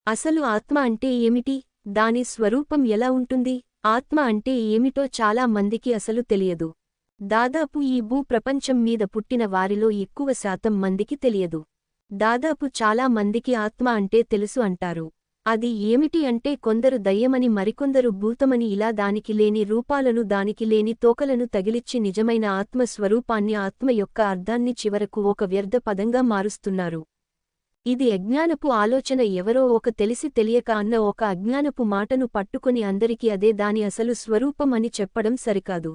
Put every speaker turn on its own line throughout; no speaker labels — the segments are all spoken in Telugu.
అసలు ఆత్మ అంటే ఏమిటి? దాని స్వరూపం ఎలా ఉంటుంది? ఆత్మ అంటే ఏమిటో చాలా మందికి అసలు తెలియదు. దాదాపు ఈ భూప్రపంచం మీద పుట్టిన వారిలో ఎక్కువ శాతం మందికి తెలియదు. దాదాపు చాలా మందికి ఆత్మ అంటే తెలుసు అంటారు. అది ఏమిటి అంటే కొందరు దయ్యమని మరికొందరు భూతమని ఇలా దానికి లేని రూపాలను దానికి లేని తోకలను తగిలిచ్చి నిజమైన ఆత్మ స్వరూపాన్ని ఆత్మ యొక్క అర్థాన్ని చివరకు ఒక వ్యర్థ పదంగా మారుస్తున్నారు. ఇది అజ్ఞానపు ఆలోచన. ఎవరో ఒక తెలిసి తెలియక అన్న ఒక అజ్ఞానపు మాటను పట్టుకొని అందరికీ అదే దాని అసలు స్వరూపం అని చెప్పడం సరికాదు.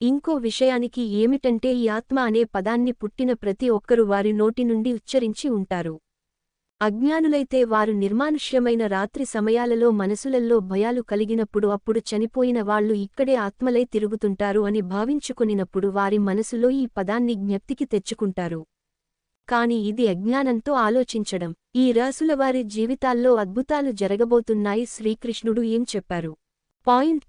ఇంకో విషయానికి ఏమిటంటే ఈ ఆత్మ అనే పదాన్ని పుట్టిన ప్రతి ఒక్కరూ వారి నోటి నుండి ఉచ్చరించి ఉంటారు. అజ్ఞానులైతే వారు నిర్మానుష్యమైన రాత్రి సమయాలలో మనసులల్లో భయాలు కలిగినప్పుడు అప్పుడు చనిపోయిన వాళ్లు ఇక్కడే ఆత్మలై తిరుగుతుంటారు అని భావించుకొనినప్పుడు వారి మనసులో ఈ పదాన్ని జ్ఞప్తికి తెచ్చుకుంటారు. కాని ఇది అజ్ఞానంతో ఆలోచించడం. ఈ రాసులవారి జీవితాల్లో అద్భుతాలు జరగబోతున్నాయి. శ్రీకృష్ణుడు ఏం చెప్పారు?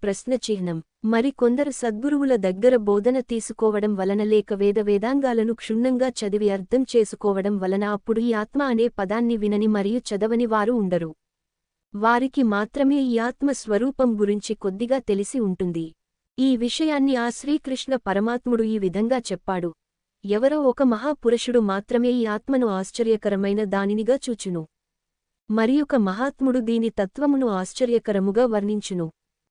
ప్రశ్న చిహ్నం. మరి కొందరు సద్గురువుల దగ్గర బోధన తీసుకోవడం వలన లేక వేదాంగాలను క్షుణ్ణంగా చదివి అర్థం చేసుకోవడం వలన అప్పుడు ఈ ఆత్మ అనే పదాన్ని వినని మరియు చదవని వారు ఉండరు. వారికి మాత్రమే ఈ ఆత్మ స్వరూపం గురించి కొద్దిగా తెలిసి ఉంటుంది. ఈ విషయాన్ని ఆ శ్రీకృష్ణ పరమాత్ముడు ఈ విధంగా చెప్పాడు: ఎవరో ఒక మహాపురుషుడు మాత్రమే ఈ ఆత్మను ఆశ్చర్యకరమైన దానినిగా చూచును. మరియొక మహాత్ముడు దీని తత్వమును ఆశ్చర్యకరముగా వర్ణించును.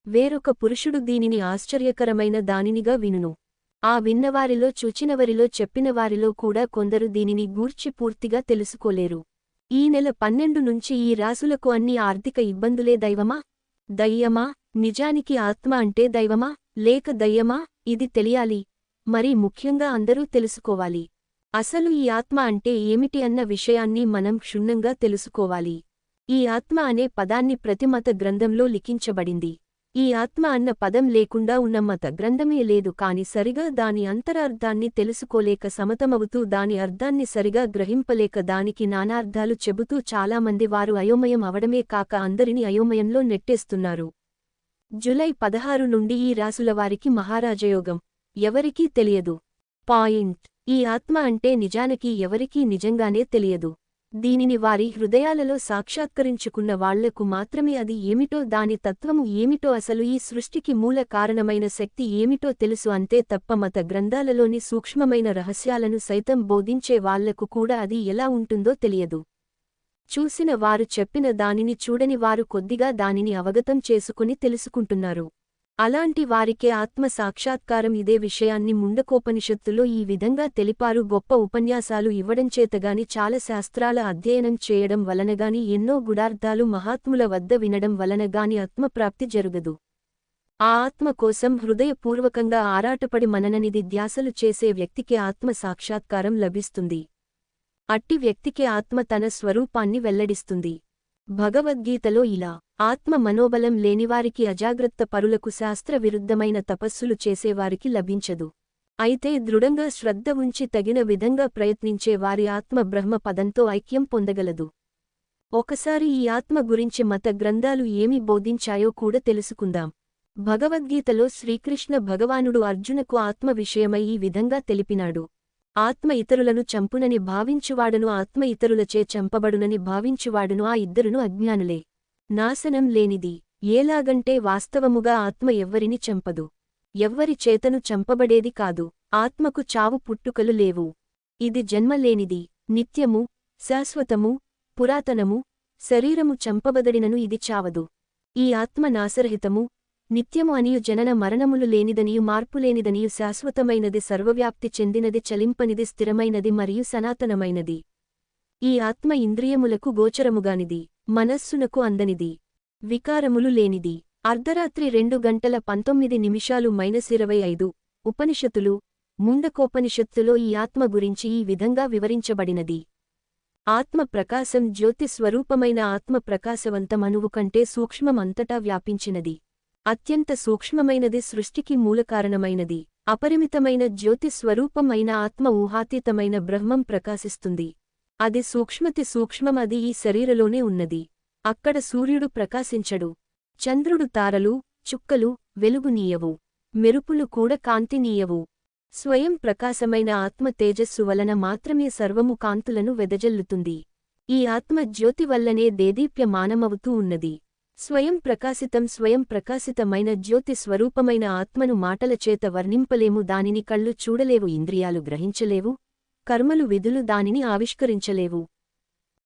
వేరొక పురుషుడు దీనిని ఆశ్చర్యకరమైన దానినిగా వినును. ఆ విన్నవారిలో చూచినవరిలో చెప్పినవారిలో కూడా కొందరు దీనిని గూర్చి పూర్తిగా తెలుసుకోలేరు. ఈ నెల 12 నుంచి ఈ రాసులకు అన్ని ఆర్థిక ఇబ్బందులే. దైవమా, దయ్యమా? నిజానికి ఆత్మ అంటే దైవమా లేక దయ్యమా? ఇది తెలియాలి. మరి ముఖ్యంగా అందరూ తెలుసుకోవాలి. అసలు ఈ ఆత్మ అంటే ఏమిటి అన్న విషయాన్ని మనం క్షుణ్ణంగా తెలుసుకోవాలి. ఈ ఆత్మ అనే పదాన్ని ప్రతి మత గ్రంథంలో లిఖించబడింది. ఈ ఆత్మ అన్న పదం లేకుండా ఉన్న మత గ్రంథమే లేదు. కాని సరిగా దాని అంతరార్థాన్ని తెలుసుకోలేక సమతమవుతూ దాని అర్థాన్ని సరిగా గ్రహింపలేక దానికి నానార్థాలు చెబుతూ చాలామంది వారు అయోమయం అవడమే కాక అందరినీ అయోమయంలో నెట్టేస్తున్నారు. జూలై 16 నుండి ఈ రాసులవారికి మహారాజయోగం. ఎవరికీ తెలియదు. ఈ ఆత్మ అంటే నిజానికి ఎవరికీ నిజంగానే తెలియదు. దీనిని వారి హృదయాలలో సాక్షాత్కరించుకున్న వాళ్లకు మాత్రమే అది ఏమిటో, దాని తత్వము ఏమిటో, అసలు ఈ సృష్టికి మూల కారణమైన శక్తి ఏమిటో తెలుసు. అంతే తప్ప మత గ్రంథాలలోని సూక్ష్మమైన రహస్యాలను సైతం బోధించే వాళ్లకు కూడా అది ఎలా ఉంటుందో తెలియదు. చూసిన వారు చెప్పిన దానిని చూడని వారు కొద్దిగా దానిని అవగతం చేసుకుని తెలుసుకుంటున్నారు. అలాంటి వారికే ఆత్మ సాక్షాత్కారం. ఇదే విషయాన్ని ముండకోపనిషత్తులో ఈ విధంగా తెలిపారు: గొప్ప ఉపన్యాసాలు ఇవ్వడంచేతగాని, చాలా శాస్త్రాల అధ్యయనం చేయడం వలనగాని, ఎన్నో గుడార్థాలు మహాత్ముల వద్ద వినడం వలనగాని ఆత్మప్రాప్తి జరుగదు. ఆ ఆత్మ కోసం హృదయపూర్వకంగా ఆరాటపడి మనననిది ధ్యాసలు చేసే వ్యక్తికే ఆత్మ సాక్షాత్కారం లభిస్తుంది. అట్టి వ్యక్తికే ఆత్మ తన స్వరూపాన్ని వెల్లడిస్తుంది. భగవద్గీతలో ఇలా: ఆత్మ మనోబలం లేనివారికి, అజాగ్రత్త పరులకు, శాస్త్ర విరుద్ధమైన తపస్సులు చేసేవారికి లభించదు. అయితే దృఢంగా శ్రద్ధ ఉంచి తగిన విధంగా ప్రయత్నించే వారి ఆత్మ బ్రహ్మ పదంతో ఐక్యం పొందగలదు. ఒకసారి ఈ ఆత్మ గురించి మత గ్రంథాలు ఏమి బోధించాయో కూడా తెలుసుకుందాం. భగవద్గీతలో శ్రీకృష్ణ భగవానుడు అర్జునకు ఆత్మ విషయమై ఈ విధంగా తెలిపినాడు: ఆత్మ ఇతరులను చంపునని భావించువాడును, ఆత్మ ఇతరులచే చంపబడునని భావించువాడును, ఆ ఇద్దరును అజ్ఞానులే, నాశనం లేనిది. ఏలాగంటే వాస్తవముగా ఆత్మ ఎవ్వరిని చంపదు, ఎవ్వరి చేతను చంపబడేది కాదు. ఆత్మకు చావు పుట్టుకలు లేవు. ఇది జన్మలేనిది, నిత్యము, శాశ్వతము, పురాతనము. శరీరము చంపబదడినను ఇది చావదు. ఈ ఆత్మ నాశరహితము, నిత్యము అనియు, జనన మరణములు లేనిదనియు, మార్పులేనిదనియు, శాశ్వతమైనది, సర్వవ్యాప్తి చెందినది, చలింపనిది, స్థిరమైనది మరియు సనాతనమైనది. ఈ ఆత్మ ఇంద్రియములకు గోచరముగానిది, మనస్సునకు అందనిది, వికారములు లేనిది. అర్ధరాత్రి 2:19 ఉపనిషత్తులు. ముండకోపనిషత్తులో ఈ ఆత్మ గురించి ఈ విధంగా వివరించబడినది: ఆత్మ ప్రకాశం, జ్యోతి స్వరూపమైన ఆత్మ ప్రకాశవంతమణువు కంటే సూక్ష్మం, అంతటా వ్యాపించినది, అత్యంత సూక్ష్మమైనది, సృష్టికి మూలకారణమైనది. అపరిమితమైన జ్యోతి స్వరూపం అయిన ఆత్మ ఊహాతీతమైన బ్రహ్మం ప్రకాశిస్తుంది. అది సూక్ష్మతి సూక్ష్మం, అది ఈ శరీరలోనే ఉన్నది. అక్కడ సూర్యుడు ప్రకాశించడు, చంద్రుడు, తారలు, చుక్కలు వెలుగునీయవు, మెరుపులు కూడా కాంతినీయవు. స్వయం ప్రకాశమైన ఆత్మ తేజస్సు వలన మాత్రమే సర్వము కాంతులను వెదజల్లుతుంది. ఈ ఆత్మ జ్యోతి వల్లనే దేదీప్యమానమవుతూ ఉన్నది. స్వయం ప్రకాశితమైన జ్యోతి స్వరూపమైన ఆత్మను మాటల చేత వర్ణింపలేము. దానిని కళ్ళు చూడలేవు, ఇంద్రియాలు గ్రహించలేవు, కర్మలు విధులు దానిని ఆవిష్కరించలేవు.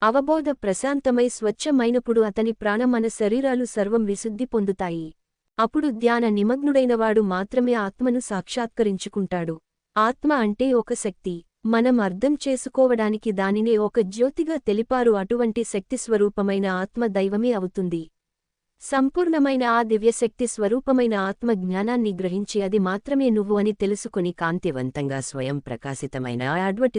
అవబోధ ప్రశాంతమై స్వచ్ఛమైనప్పుడు అతని ప్రాణమన శరీరాలు సర్వం విశుద్ధి పొందుతాయి. అప్పుడు ధ్యాన నిమగ్నుడైనవాడు మాత్రమే ఆత్మను సాక్షాత్కరించుకుంటాడు. ఆత్మ అంటే ఒక శక్తి. మనం అర్థం చేసుకోవడానికి దానినే ఒక జ్యోతిగా తెలిపారు. అటువంటి శక్తిస్వరూపమైన ఆత్మ దైవమే అవుతుంది. సంపూర్ణమైన ఆ దివ్యశక్తి స్వరూపమైన ఆత్మ జ్ఞానాన్ని గ్రహించి అది మాత్రమే నువ్వు అని తెలుసుకుని కాంతివంతంగా స్వయం ప్రకాశితమైన అటువంటి